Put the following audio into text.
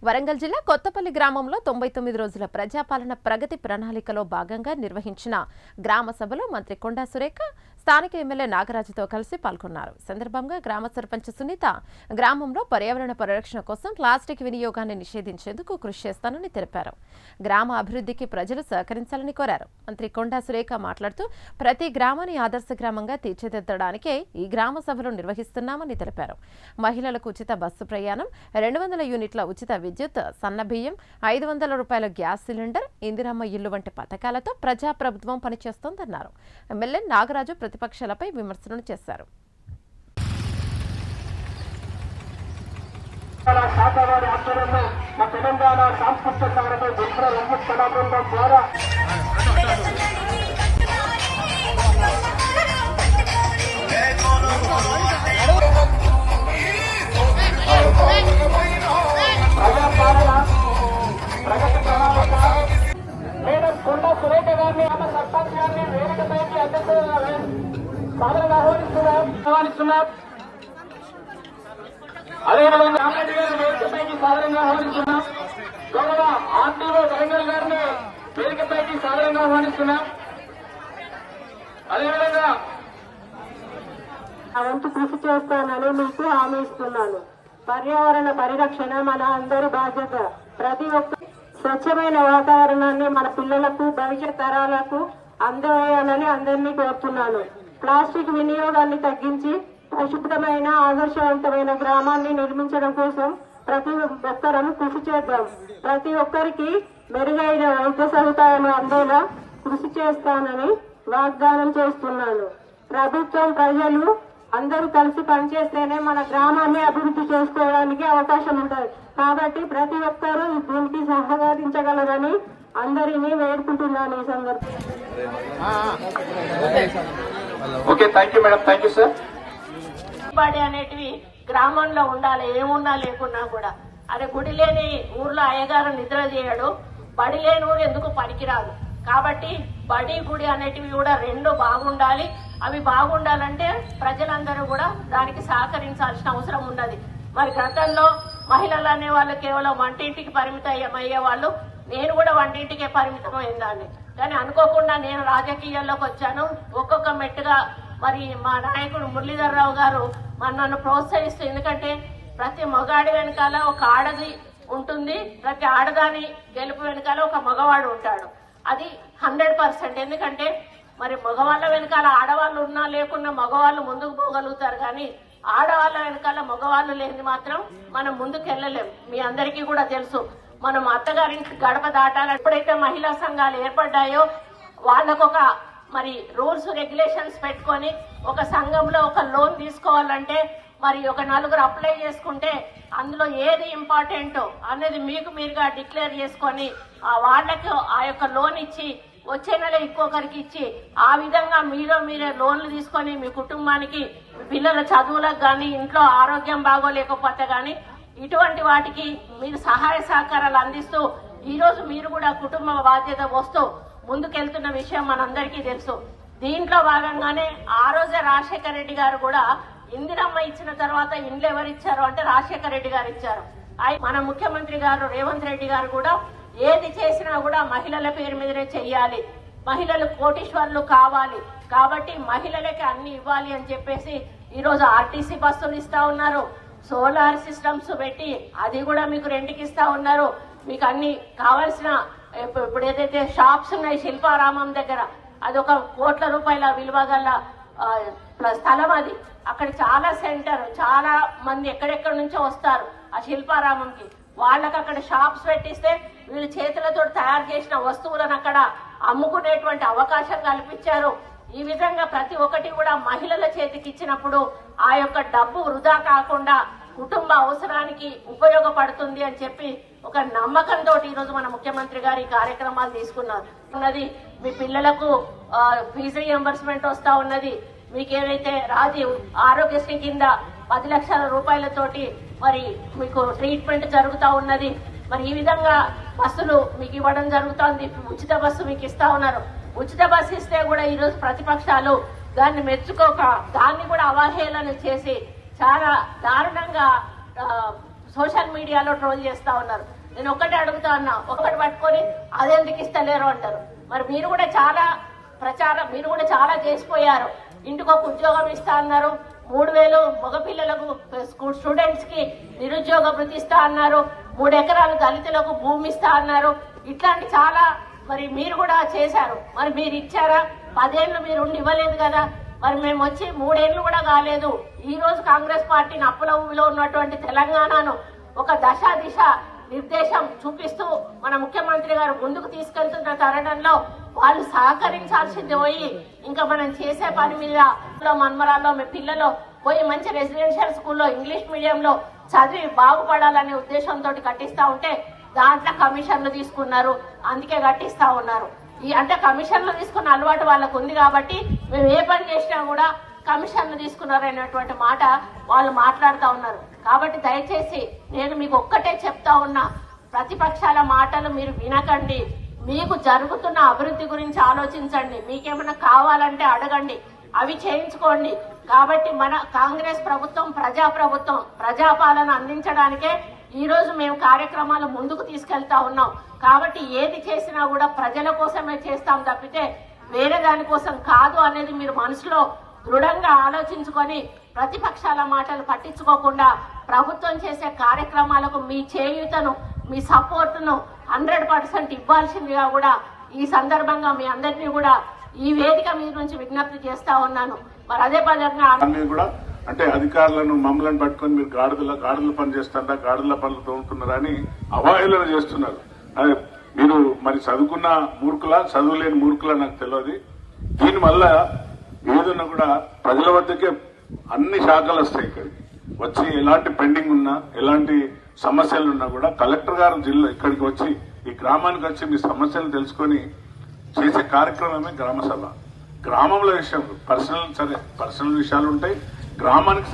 వరంగల్ జిల్లా కొత్తపల్లి గ్రామంలో 99 రోజుల ప్రజాపాలన ప్రగతి ప్రణాళికలో భాగంగా నిర్వహించిన గ్రామ సభలో మంత్రి కొండా సురేఖ స్థానిక ఎమ్మెల్యే నాగరాజుతో కలిసి పాల్గొన్నారు. సందర్భంగా గ్రామ సర్పంచ్ సునీత గ్రామంలో పర్యావరణ పరిరక్షణ కోసం ప్లాస్టిక్ వినియోగాన్ని నిషేధించేందుకు కృషి చేస్తానని తెలిపారు. గ్రామ అభివృద్ధికి ప్రజలు సహకరించాలని కోరారు. మంత్రి కొండా సురేఖ మాట్లాడుతూ ప్రతి గ్రామాన్ని ఆదర్శ గ్రామంగా తీర్చిదిద్దడానికే ఈ గ్రామ సభలు నిర్వహిస్తున్నామని తెలిపారు. మహిళలకు ఉచిత బస్సు ప్రయాణం, 200 యూనిట్ల ఉచిత విద్యుత్, సన్నబియ్యం, 500 రూపాయల గ్యాస్ సిలిండర్, ఇందిరమ్మ ఇల్లు వంటి పథకాలతో ప్రజాప్రభుత్వం పనిచేస్తోందన్నారు. ఎమ్మెల్యే నాగరాజు ప్రతిపక్షాలపై విమర్శలు చేశారు. మేడం కొండా సురేఖ గారిని ఆమె సర్పంచ్ గారిని వేదికపైకి సాధారణంగా ఆహ్వానిస్తున్నాం. అదేవిధంగా రామరెడ్డి గారు వేదికపైకి సాధారణంగా ఆహ్వానిస్తున్నాం. గౌరవ ఆర్టీఓ వరంగల్ గారిని వేదికపైకి సాధారణంగా ఆహ్వానిస్తున్నాం. అదేవిధంగా వంతు కృషి చేస్తానని మీకు హామీ ఇస్తున్నాను. పర్యావరణ పరిరక్షణ మన అందరి బాధ్యత. ప్రతి ఒక్క స్వచ్ఛమైన వాతావరణాన్ని మన పిల్లలకు, భవిష్యత్ తరాలకు అందజేయాలని అందరినీ కోరుతున్నాను. ప్లాస్టిక్ వినియోగాన్ని తగ్గించి పరిశుభ్రమైన ఆదర్శవంతమైన గ్రామాన్ని నిర్మించడం కోసం ప్రతి ఒక్కరూ కృషి చేద్దాం. ప్రతి ఒక్కరికి మెరుగైన వైద్య సదుపాయాలు అందేలా కృషి చేస్తానని వాగ్దానం చేస్తున్నాను. ప్రభుత్వం, ప్రజలు అందరూ కలిసి పనిచేస్తేనే మన గ్రామాన్ని అభివృద్ధి చేసుకోవడానికి అవకాశం ఉంటుంది. కాబట్టి ప్రతి ఒక్కరూ దీనికి సహకరించగలరని అందరినీ వేడుకుంటున్నాను. ఈ సందర్భంగా okay, thank you madam, thank you sir. బడి అనేటివి గ్రామంలో ఉండాలి, ఏమున్నా లేకున్నా కూడా. అదే గుడి లేని ఊర్లో అయ్యగారు నిద్ర చేయడు, బడి లేని ఊరు ఎందుకు పనికిరాదు. కాబట్టి బడి, గుడి అనేటివి కూడా రెండు బాగుండాలి. అవి బాగుండాలంటే ప్రజలందరూ కూడా దానికి సహకరించాల్సిన అవసరం ఉన్నది. మరి గతంలో మహిళలు అనే వాళ్ళు కేవలం వంటింటికి పరిమితం అయ్యేవాళ్ళు. నేను కూడా వంటింటికే పరిమితం అయిందాన్ని. కానీ అనుకోకుండా నేను రాజకీయాల్లోకి వచ్చాను. ఒక్కొక్క మెట్టుగా మరి మా నాయకుడు మురళీధర్ రావు గారు నన్ను ప్రోత్సహిస్తూ, ఎందుకంటే ప్రతి మగాడి వెనకాల ఒక ఆడది ఉంటుంది, ప్రతి ఆడదాని గెలుపు వెనకాల ఒక మగవాడు ఉంటాడు. అది 100%. ఎందుకంటే మరి మగవాళ్ళ వెనకాల ఆడవాళ్ళు ఉన్నా లేకున్నా మగవాళ్ళు ముందుకు పోగలుగుతారు, కానీ ఆడవాళ్ళ వెనకాల మగవాళ్ళు లేని మాత్రం మనం ముందుకు వెళ్ళలేం. మీ అందరికీ కూడా తెలుసు. మనం అత్తగారింటి గడప దాటాలి. ఎప్పుడైతే మహిళా సంఘాలు ఏర్పడ్డాయో వాళ్ళకొక మరి రూల్స్, రెగ్యులేషన్స్ పెట్టుకొని ఒక సంఘంలో ఒక లోన్ తీసుకోవాలంటే మరి ఒక 4 అప్లై చేసుకుంటే అందులో ఏది ఇంపార్టెంట్ అనేది మీకు మీరుగా డిక్లేర్ చేసుకొని వాళ్ళకి ఆ యొక్క లోన్ ఇచ్చి వచ్చే నెల ఇంకొకరికి ఇచ్చి ఆ విధంగా మీరే లోన్లు తీసుకొని మీ కుటుంబానికి, మీ పిల్లల చదువులకు కానీ, ఇంట్లో ఆరోగ్యం బాగోలేకపోతే కానీ ఇటువంటి వాటికి మీరు సహాయ సహకారాలు అందిస్తూ ఈరోజు మీరు కూడా కుటుంబ బాధ్యత వస్తూ ముందుకెళ్తున్న విషయం మనందరికీ తెలుసు. దీంట్లో భాగంగానే ఆ రోజే రాజశేఖర రెడ్డి గారు కూడా ఇందిరమ్మ ఇచ్చిన తర్వాత ఇండ్లు ఎవరు ఇచ్చారు అంటే రాజశేఖర రెడ్డి గారు ఇచ్చారు. మన ముఖ్యమంత్రి గారు రేవంత్ రెడ్డి గారు కూడా ఏది చేసినా కూడా మహిళల పేరు మీదనే చెయ్యాలి, మహిళలు కోటీశ్వర్లు కావాలి, కాబట్టి మహిళలకి అన్ని ఇవ్వాలి అని చెప్పేసి ఈరోజు ఆర్టీసీ బస్సులు ఇస్తా ఉన్నారు. సోలార్ సిస్టమ్స్ పెట్టి అది కూడా మీకు రెంట్కి ఇస్తా ఉన్నారు. మీకు అన్ని కావాల్సిన ఇప్పుడు ఏదైతే షాప్స్ ఉన్నాయి శిల్పారామం దగ్గర, అది ఒక కోట్ల రూపాయల విలువ గల స్థలం. అది అక్కడ చాలా సెంటర్, చాలా మంది ఎక్కడెక్కడి నుంచో వస్తారు ఆ శిల్పారామంకి. వాళ్ళకి అక్కడ షాప్స్ పెట్టిస్తే వీళ్ళు చేతులతో తయారు చేసిన వస్తువులను అక్కడ అమ్ముకునేటువంటి అవకాశం కల్పించారు. ఈ విధంగా ప్రతి ఒక్కటి కూడా మహిళల చేతికి ఇచ్చినప్పుడు ఆ యొక్క డబ్బు వృధా కాకుండా కుటుంబ అవసరానికి ఉపయోగపడుతుంది అని చెప్పి ఒక నమ్మకంతో ఈరోజు మన ముఖ్యమంత్రి గారు ఈ కార్యక్రమాలు తీసుకున్నారు. ఉన్నది మీ పిల్లలకు ఫీజు రియంబర్స్మెంట్ వస్తా ఉన్నది. మీకేదైతే రాజీవ్ ఆరోగ్యశ్రీ కింద 10 లక్షల రూపాయలతోటి మరి మీకు ట్రీట్మెంట్ జరుగుతూ ఉన్నది. మరి ఈ విధంగా బస్సులు మీకు ఇవ్వడం జరుగుతుంది. ఉచిత బస్సు మీకు ఇస్తా ఉన్నారు. ఉచిత బస్సు ఇస్తే కూడా ఈరోజు ప్రతిపక్షాలు దాన్ని మెచ్చుకోక దాన్ని కూడా అవహేళన చేసి చాలా దారుణంగా సోషల్ మీడియాలో ట్రోల్ చేస్తా ఉన్నారు. నేను ఒక్కటే అడుగుతా ఉన్నా, ఒకటి పట్టుకొని అదెందుకు ఇస్తలేరు అంటారు. మరి మీరు కూడా చాలా చేసిపోయారు. ఇంటికి ఒక ఉద్యోగం ఇస్తా అన్నారు, 3000 మగపిల్లలకు స్టూడెంట్స్ కి నిరుద్యోగ భృతి ఇస్తా అన్నారు, 3 ఎకరాలు దళితులకు భూమి ఇస్తా అన్నారు. ఇట్లాంటి చాలా మరి మీరు కూడా చేశారు. మరి మీరు ఇచ్చారా? 10 ఏళ్ళు మీరు ఉండి ఇవ్వలేదు కదా. మరి మేము వచ్చి 3 ఏళ్ళు కూడా కాలేదు. ఈ రోజు కాంగ్రెస్ పార్టీని అప్పుల ఊబిలో ఉన్నటువంటి తెలంగాణను ఒక దిశ నిర్దేశం చూపిస్తూ మన ముఖ్యమంత్రి గారు ముందుకు తీసుకెళ్తున్న తరుణంలో వాళ్ళు సహకరించాల్సింది పోయి ఇంకా మనం చేసే పని మీద మన్మరాల్లో మీ పిల్లలు పోయి మంచి రెసిడెన్షియల్ స్కూల్లో ఇంగ్లీష్ మీడియంలో చదివి బాగుపడాలనే ఉద్దేశంతో కట్టిస్తా ఉంటే దాంట్లో కమిషన్లు తీసుకున్నారు, అందుకే కట్టిస్తా ఉన్నారు. అంటే కమిషన్లు తీసుకున్న అలవాటు వాళ్ళకు ఉంది కాబట్టి మేము ఏ పని చేసినా కూడా కమిషన్లు తీసుకున్నారు అనేటువంటి మాట వాళ్ళు మాట్లాడుతూ ఉన్నారు. కాబట్టి దయచేసి నేను మీకు ఒక్కటే చెప్తా ఉన్నా, ప్రతిపక్షాల మాటలు మీరు వినకండి. మీకు జరుగుతున్న అభివృద్ధి గురించి ఆలోచించండి. మీకేమైనా కావాలంటే అడగండి, అవి చేయించుకోండి. కాబట్టి మన కాంగ్రెస్ ప్రభుత్వం ప్రజాప్రభుత్వం, ప్రజాపాలన అందించడానికే ఈ రోజు మేము కార్యక్రమాలు ముందుకు తీసుకెళ్తా ఉన్నాం. కాబట్టి ఏది చేసినా కూడా ప్రజల కోసమే చేస్తాం తప్పితే వేరే దానికోసం కాదు అనేది మీరు మనసులో దృఢంగా ఆలోచించుకొని ప్రతిపక్షాల మాటలు పట్టించుకోకుండా ప్రభుత్వం చేసే కార్యక్రమాలకు మీ చేయూతను, మీ సపోర్టును 100% ఇవ్వాల్సిందిగా కూడా ఈ సందర్భంగా మీ అందరినీ కూడా ఈ వేదిక మీద నుంచి విజ్ఞప్తి చేస్తా ఉన్నాను. మరి అదే పదంగా కూడా అంటే అధికారులను మమ్మల్ని పట్టుకొని మీరు గాడిదల పని చేస్తారా, గాడిదల పనులు తోముతున్నారా అని అవాయిలను చేస్తున్నారు. అదే మీరు మరి చదువుకున్న మూర్ఖులా, చదువులేని మూర్ఖులా నాకు తెలియదు. దీనివల్ల ఏదన్నా కూడా ప్రజల వద్దకే అన్ని శాఖలు వస్తాయి. ఇక్కడికి వచ్చి ఎలాంటి పెండింగ్ ఉన్నా, ఎలాంటి సమస్యలు ఉన్నా కూడా కలెక్టర్ గారు ఇక్కడికి వచ్చి ఈ గ్రామానికి వచ్చి మీ సమస్యలు తెలుసుకొని చేసే కార్యక్రమమే గ్రామ సభ. గ్రామంలో విషయం పర్సనల్ విషయాలు ఉంటాయి, గ్రామానికి